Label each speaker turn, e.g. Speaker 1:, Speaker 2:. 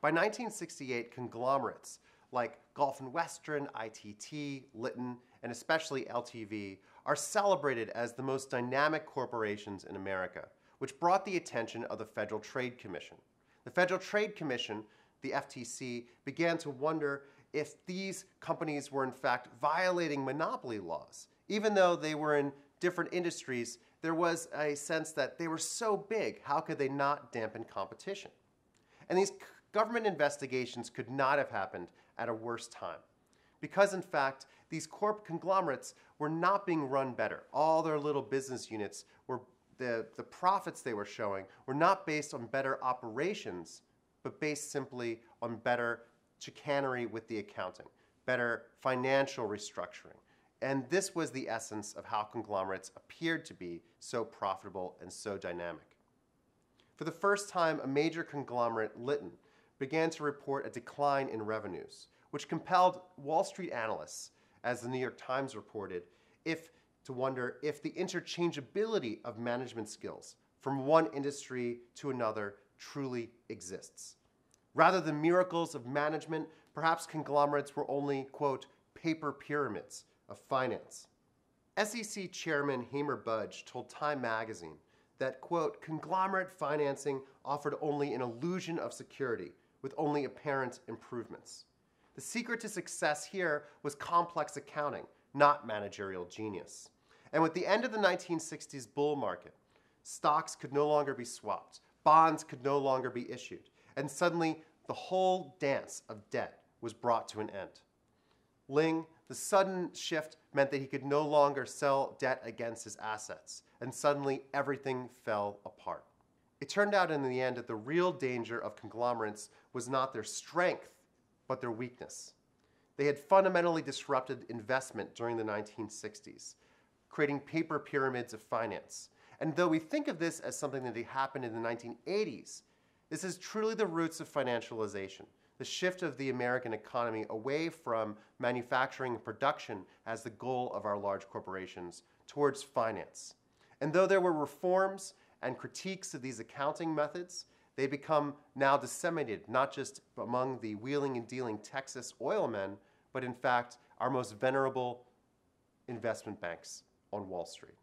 Speaker 1: By 1968, conglomerates like Gulf and Western, ITT, Litton, and especially LTV are celebrated as the most dynamic corporations in America, which brought the attention of the Federal Trade Commission. The Federal Trade Commission, the FTC, began to wonder if these companies were in fact violating monopoly laws. Even though they were in different industries, there was a sense that they were so big, how could they not dampen competition? And these government investigations could not have happened at a worse time. Because in fact, these conglomerates were not being run better. All their little business units were, the profits they were showing were not based on better operations, but based simply on better chicanery with the accounting, better financial restructuring. And this was the essence of how conglomerates appeared to be so profitable and so dynamic. For the first time, a major conglomerate, Litton, began to report a decline in revenues, which compelled Wall Street analysts, as the New York Times reported, to wonder if the interchangeability of management skills from one industry to another truly exists. Rather than miracles of management, perhaps conglomerates were only, quote, paper pyramids of finance. SEC Chairman Hamer Budge told Time magazine that, quote, conglomerate financing offered only an illusion of security with only apparent improvements. The secret to success here was complex accounting, not managerial genius. And with the end of the 1960s bull market, stocks could no longer be swapped, bonds could no longer be issued, and suddenly the whole dance of debt was brought to an end. Ling, the sudden shift meant that he could no longer sell debt against his assets, and suddenly everything fell apart. It turned out in the end that the real danger of conglomerates was not their strength, but their weakness. They had fundamentally disrupted investment during the 1960s, creating paper pyramids of finance. And though we think of this as something that happened in the 1980s, this is truly the roots of financialization, the shift of the American economy away from manufacturing and production as the goal of our large corporations towards finance. And though there were reforms and critiques of these accounting methods, they become now disseminated not just among the wheeling and dealing Texas oil men, but in fact our most venerable investment banks on Wall Street.